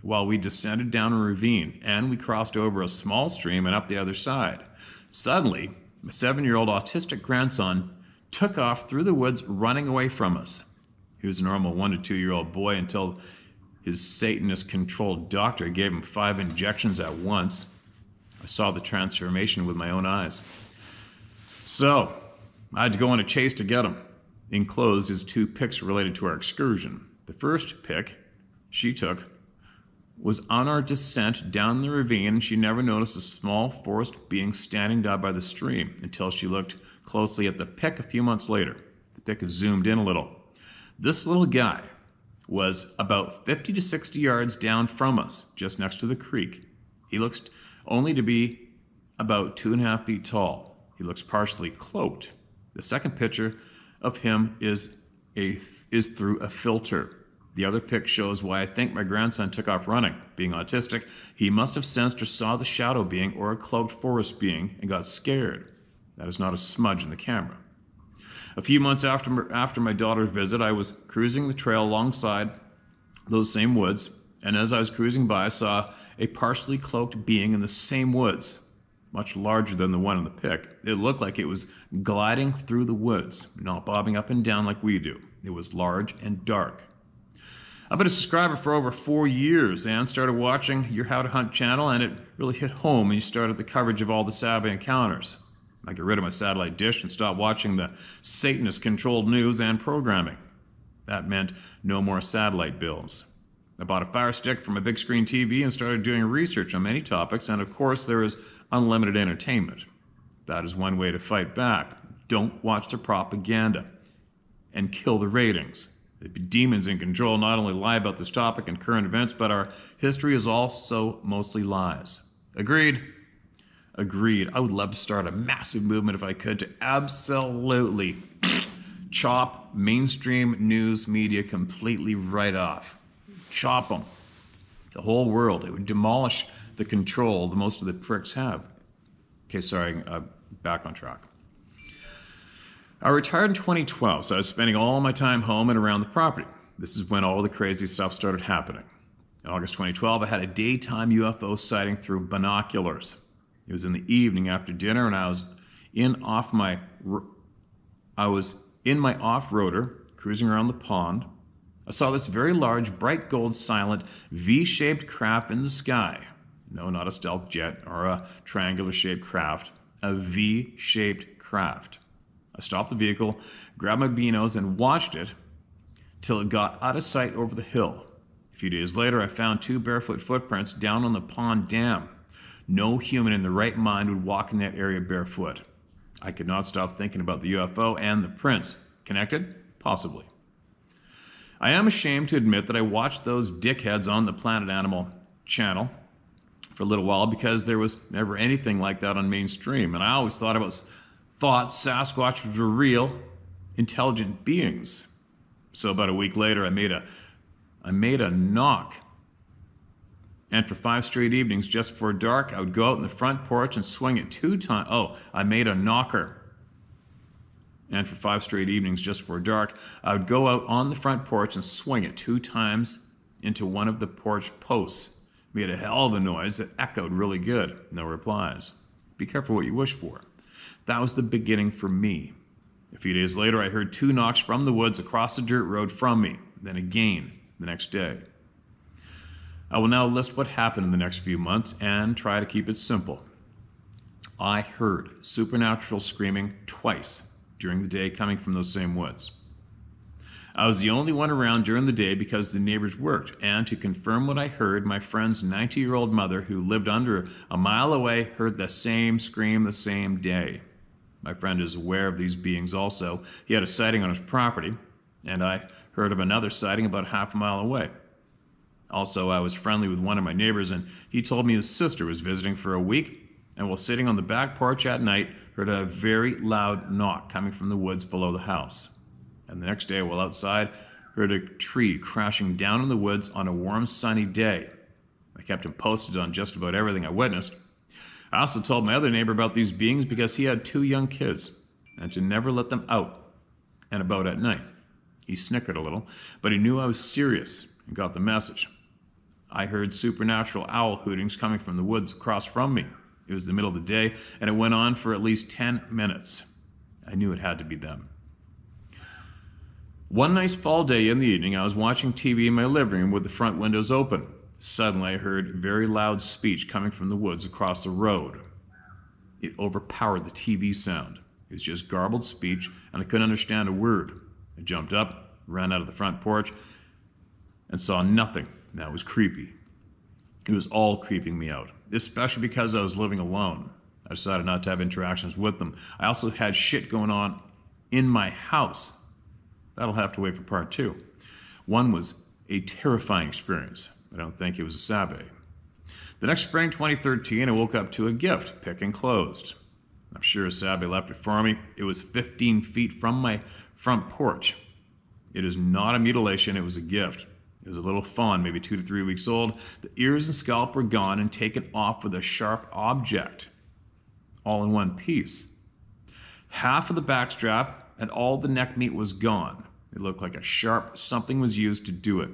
while we descended down a ravine and we crossed over a small stream and up the other side. Suddenly, my 7-year-old autistic grandson took off through the woods running away from us. He was a normal 1 to 2-year-old boy until His Satanist-controlled doctor gave him 5 injections at once. I saw the transformation with my own eyes. So, I had to go on a chase to get him. Enclosed is 2 pics related to our excursion. The first pic she took was on our descent down the ravine, and she never noticed a small forest being standing down by the stream until she looked closely at the pic a few months later. The pic is zoomed in a little. This little guy was about 50 to 60 yards down from us, just next to the creek. He looks only to be about 2.5 feet tall. He looks partially cloaked. The second picture of him is through a filter. The other pic shows why I think my grandson took off running. Being autistic, he must have sensed or saw the shadow being or a cloaked forest being and got scared. That is not a smudge in the camera. A few months after my daughter's visit, I was cruising the trail alongside those same woods, and as I was cruising by, I saw a partially cloaked being in the same woods, much larger than the one in the pic. It looked like it was gliding through the woods, not bobbing up and down like we do. It was large and dark. I've been a subscriber for over 4 years and started watching your How to Hunt channel, and it really hit home when you started the coverage of all the Saturday encounters. I got rid of my satellite dish and stopped watching the Satanist-controlled news and programming. That meant no more satellite bills. I bought a Fire Stick from a big screen TV and started doing research on many topics, and of course there is unlimited entertainment. That is one way to fight back. Don't watch the propaganda and kill the ratings. The demons in control not only lie about this topic and current events, but our history is also mostly lies. Agreed? Agreed. I would love to start a massive movement if I could to absolutely chop mainstream news media completely right off. Chop them. The whole world. It would demolish the control that most of the pricks have. Okay, sorry, back on track. I retired in 2012, so I was spending all my time home and around the property. This is when all the crazy stuff started happening. In August 2012, I had a daytime UFO sighting through binoculars. It was in the evening after dinner, and I was in my off-roader, cruising around the pond. I saw this very large, bright gold, silent, V-shaped craft in the sky. No, not a stealth jet or a triangular-shaped craft. A V-shaped craft. I stopped the vehicle, grabbed my binos, and watched it till it got out of sight over the hill. A few days later, I found 2 barefoot footprints down on the pond dam. No human in the right mind would walk in that area barefoot. I could not stop thinking about the UFO and the prints. Connected? Possibly. I am ashamed to admit that I watched those dickheads on the Planet Animal channel for a little while because there was never anything like that on mainstream, and I always thought Sasquatch were real, intelligent beings. So about a week later, I made a knock. And for 5 straight evenings, just before dark, I would go out in the front porch and swing it 2 times. Oh, I made a knocker. And for 5 straight evenings, just before dark, I would go out on the front porch and swing it 2 times into one of the porch posts. Made a hell of a noise that echoed really good. No replies. Be careful what you wish for. That was the beginning for me. A few days later, I heard 2 knocks from the woods across the dirt road from me, then again the next day. I will now list what happened in the next few months and try to keep it simple. I heard supernatural screaming twice during the day coming from those same woods. I was the only one around during the day because the neighbors worked, and to confirm what I heard, my friend's 90-year-old mother, who lived under a mile away, heard the same scream the same day. My friend is aware of these beings also. He had a sighting on his property, and I heard of another sighting about half a mile away. Also, I was friendly with one of my neighbors, and he told me his sister was visiting for a week, and while sitting on the back porch at night, heard a very loud knock coming from the woods below the house. And the next day, while outside, heard a tree crashing down in the woods on a warm, sunny day. I kept him posted on just about everything I witnessed. I also told my other neighbor about these beings because he had 2 young kids, and to never let them out and about at night. He snickered a little, but he knew I was serious and got the message. I heard supernatural owl hootings coming from the woods across from me. It was the middle of the day, and it went on for at least 10 minutes. I knew it had to be them. One nice fall day in the evening, I was watching TV in my living room with the front windows open. Suddenly, I heard very loud speech coming from the woods across the road. It overpowered the TV sound. It was just garbled speech, and I couldn't understand a word. I jumped up, ran out of the front porch, and saw nothing. That was creepy. It was all creeping me out, especially because I was living alone. I decided not to have interactions with them. I also had shit going on in my house. That'll have to wait for part 2. One was a terrifying experience. I don't think it was a sabe. The next spring, 2013, I woke up to a gift, pick enclosed. I'm sure a sabe left it for me. It was 15 feet from my front porch. It is not a mutilation, it was a gift. It was a little fawn, maybe 2 to 3 weeks old. The ears and scalp were gone and taken off with a sharp object, all in one piece. Half of the backstrap and all the neck meat was gone. It looked like a sharp something was used to do it.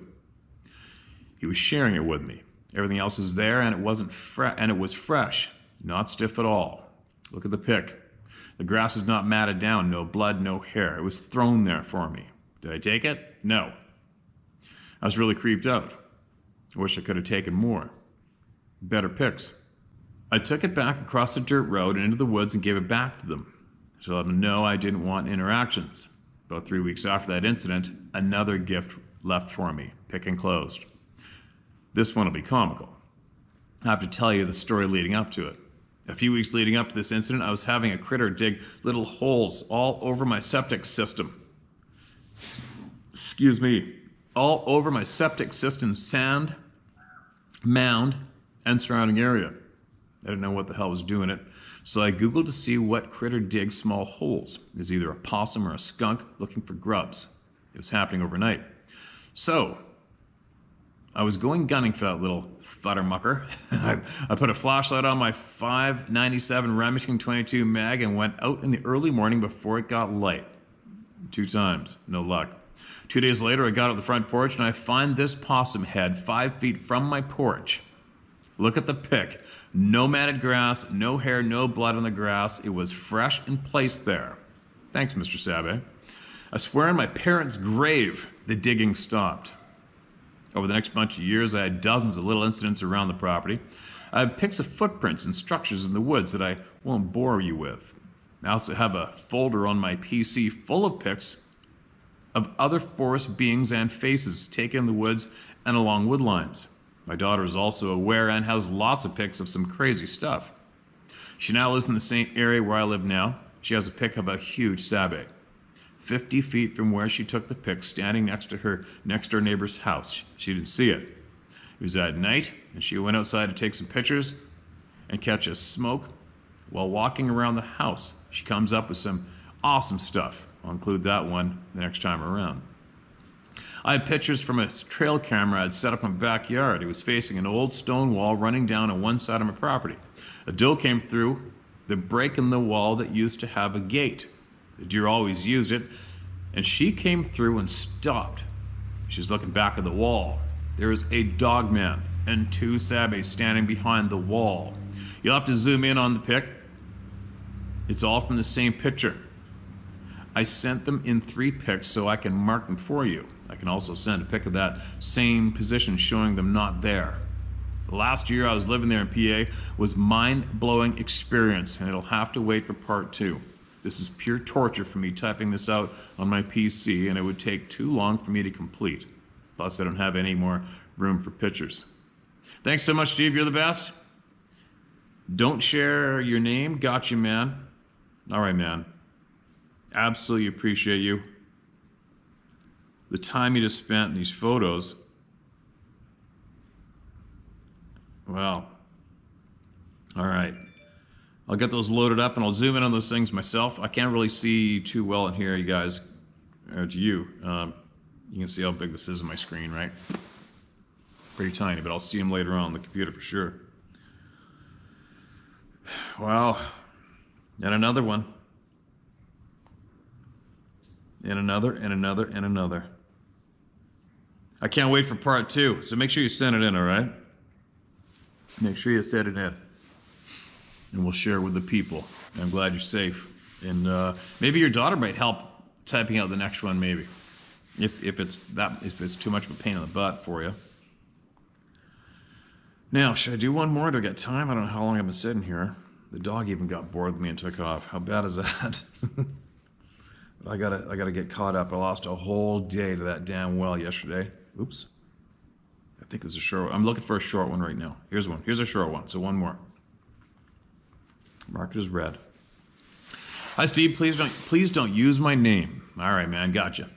He was sharing it with me. Everything else was there, and it was fresh, not stiff at all. Look at the pick. The grass is not matted down, no blood, no hair. It was thrown there for me. Did I take it? No. I was really creeped out. I wish I could have taken more. Better picks. I took it back across the dirt road and into the woods and gave it back to them to let them know I didn't want interactions. About 3 weeks after that incident, another gift left for me, pick enclosed. This one will be comical. I have to tell you the story leading up to it. A few weeks leading up to this incident, I was having a critter dig little holes all over my septic system. Excuse me. All over my septic system, sand, mound, and surrounding area. I didn't know what the hell was doing it, so I Googled to see what critter digs small holes. It was either a possum or a skunk looking for grubs. It was happening overnight. So, I was going gunning for that little futtermucker. I put a flashlight on my 5.97 Remington 22 mag and went out in the early morning before it got light. 2 times, no luck. 2 days later, I got out the front porch and I find this possum head 5 feet from my porch. Look at the pick. No matted grass, no hair, no blood on the grass. It was fresh and placed there. Thanks, Mr. Sabe. I swear on my parents' grave, the digging stopped. Over the next bunch of years, I had dozens of little incidents around the property. I have pics of footprints and structures in the woods that I won't bore you with. I also have a folder on my PC full of pics of other forest beings and faces taken in the woods and along wood lines. My daughter is also aware and has lots of pics of some crazy stuff. She now lives in the same area where I live now. She has a pic of a huge sabe, 50 feet from where she took the pic, standing next to her next-door neighbor's house. She didn't see it. It was at night, and she went outside to take some pictures and catch a smoke. While walking around the house, she comes up with some awesome stuff. I'll include that one the next time around. I had pictures from a trail camera I'd set up in my backyard. It was facing an old stone wall running down on one side of my property. A doe came through the break in the wall that used to have a gate. The deer always used it, and she came through and stopped. She's looking back at the wall. There is a dogman and 2 sabes standing behind the wall. You'll have to zoom in on the pic. It's all from the same picture. I sent them in 3 pics so I can mark them for you. I can also send a pic of that same position showing them not there. Last year I was living there in PA was mind-blowing experience, and it'll have to wait for part 2. This is pure torture for me typing this out on my PC, and it would take too long for me to complete. Plus, I don't have any more room for pictures. Thanks so much, Steve. You're the best. Don't share your name. Got you, man. All right, man. Absolutely appreciate you. The time you just spent in these photos. Wow. All right. I'll get those loaded up and I'll zoom in on those things myself. I can't really see too well in here, you guys, or to you. You can see how big this is on my screen, right? Pretty tiny, but I'll see them later on the computer for sure. Wow. And another one. And another, and another, and another. I can't wait for part 2, so make sure you send it in, all right? Make sure you send it in. And we'll share it with the people. I'm glad you're safe. And maybe your daughter might help typing out the next one, maybe. if it's too much of a pain in the butt for you. Now, should I do one more? Do I got time? I don't know how long I've been sitting here. The dog even got bored with me and took off. How bad is that? I gotta get caught up. I lost a whole day to that damn well yesterday. Oops. I think it's a short one. I'm looking for a short one right now. Here's one. Here's a short one. So one more. Mark it as red. Hi, Steve. Please don't use my name. All right, man. Gotcha.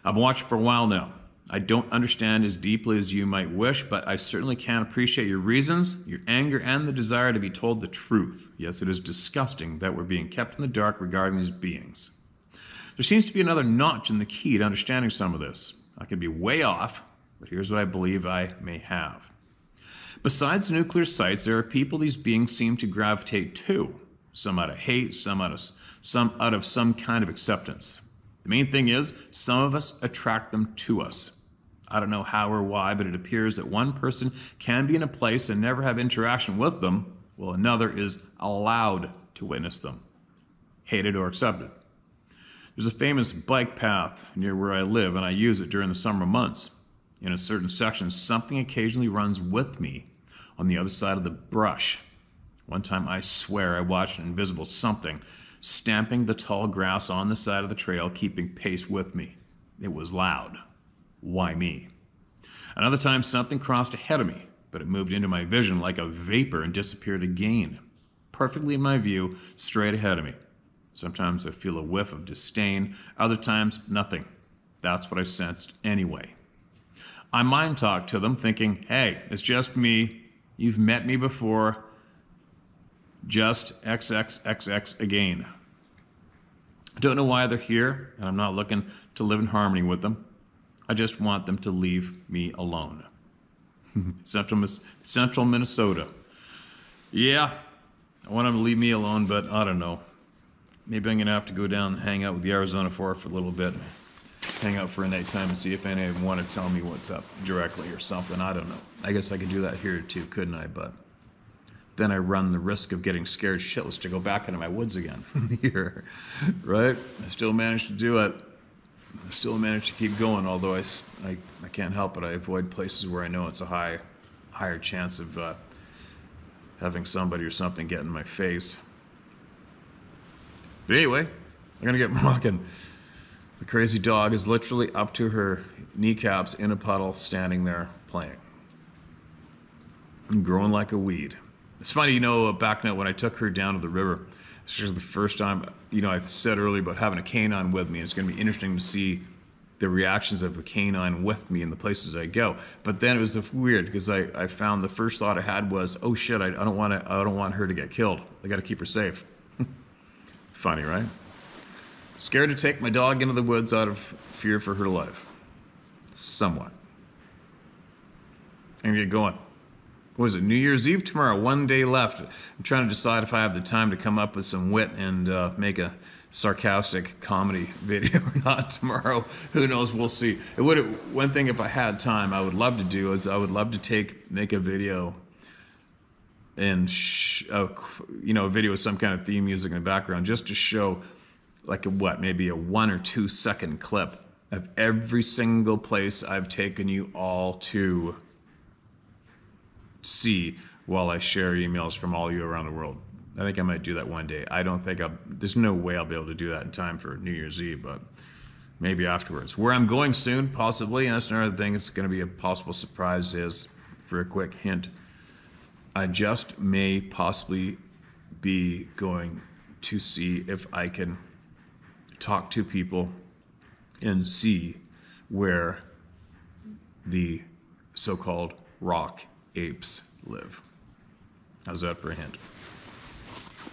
I've been watching for a while now. I don't understand as deeply as you might wish, but I certainly can appreciate your reasons, your anger, and the desire to be told the truth. Yes, it is disgusting that we're being kept in the dark regarding these beings. There seems to be another notch in the key to understanding some of this. I could be way off, but here's what I believe I may have. Besides nuclear sites, there are people these beings seem to gravitate to. Some out of hate, some out of some kind of acceptance. The main thing is, some of us attract them to us. I don't know how or why, but it appears that one person can be in a place and never have interaction with them, while another is allowed to witness them, hated or accepted. There's a famous bike path near where I live, and I use it during the summer months. In a certain section, something occasionally runs with me on the other side of the brush. One time, I swear I watched an invisible something stamping the tall grass on the side of the trail, keeping pace with me. It was loud. Why me? Another time, something crossed ahead of me, but it moved into my vision like a vapor and disappeared again, perfectly in my view, straight ahead of me. Sometimes I feel a whiff of disdain, other times, nothing. That's what I sensed anyway. I mind talk to them, thinking, hey, it's just me. You've met me before. Just XXXX again. I don't know why they're here, and I'm not looking to live in harmony with them. I just want them to leave me alone. Central Minnesota. Yeah, I want them to leave me alone, but I don't know. Maybe I'm going to have to go down and hang out with the Arizona Forest for a little bit. Hang out for a nighttime and see if any of them want to tell me what's up directly or something. I don't know. I guess I could do that here too, couldn't I? But then I run the risk of getting scared shitless to go back into my woods again here, right? I still managed to do it. I still managed to keep going, although I can't help it. I avoid places where I know it's a higher chance of having somebody or something get in my face. But anyway, I'm going to get walking. The crazy dog is literally up to her kneecaps in a puddle, standing there playing. And growing like a weed. It's funny, back now when I took her down to the river, this was the first time, I said earlier about having a canine with me, and it's going to be interesting to see the reactions of the canine with me in the places I go. But then it was weird because I found the first thought I had was, oh shit, I don't want her to get killed. I got to keep her safe. Funny, right? Scared to take my dog into the woods out of fear for her life. Somewhat. I'm gonna get going. What is it, New Year's Eve tomorrow? 1 day left. I'm trying to decide if I have the time to come up with some wit and make a sarcastic comedy video or not tomorrow. Who knows? We'll see. One thing, if I had time, I would love to do is I would love to make a video and a video with some kind of theme music in the background, just to show maybe a 1 or 2 second clip of every single place I've taken you all to see while I share emails from all of you around the world. I think I might do that one day. I don't think there's no way I'll be able to do that in time for New Year's Eve, but maybe afterwards. Where I'm going soon, possibly, and that's another thing that's going to be a possible surprise, is, for a quick hint, I just may possibly be going to see if I can talk to people and see where the so-called rock apes live. How's that for a hint?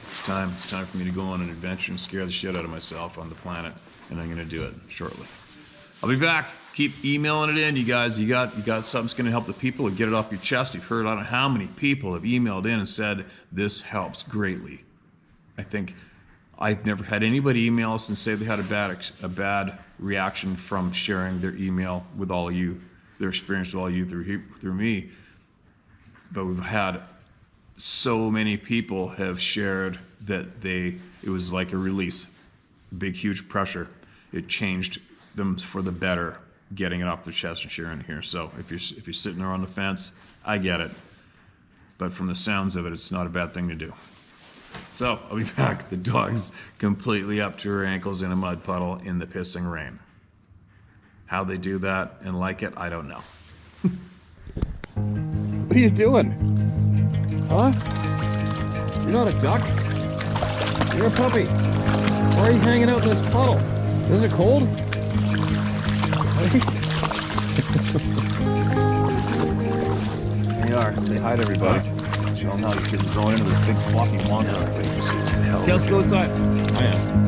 It's time for me to go on an adventure and scare the shit out of myself on the planet, and I'm gonna do it shortly. I'll be back. Keep emailing it in, you guys. You got something that's gonna help the people, and get it off your chest. You've heard, I don't know how many people have emailed in and said this helps greatly. I think I've never had anybody email us and say they had a bad reaction from sharing their email with all of you, their experience with all of you through me. But we've had so many people have shared that it was like a release, big, huge pressure. It changed them for the better getting it off their chest and sharing it here. So if you're sitting there on the fence, I get it. But from the sounds of it, it's not a bad thing to do. So I'll be back. The dog's completely up to her ankles in a mud puddle in the pissing rain. How they do that and like it, I don't know. What are you doing? Huh? You're not a duck. You're a puppy. Why are you hanging out in this puddle? Is it cold? Here you are. Say hi to everybody. Show them how you're getting thrown into this big floppy monster. Okay, let's go inside. I am.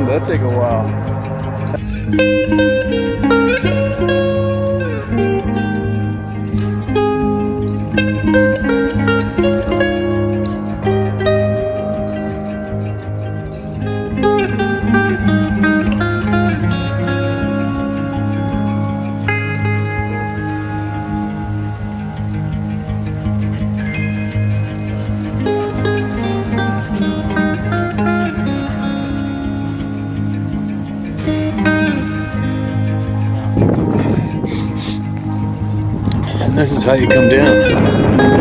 That'd take a while. And this is how you come down.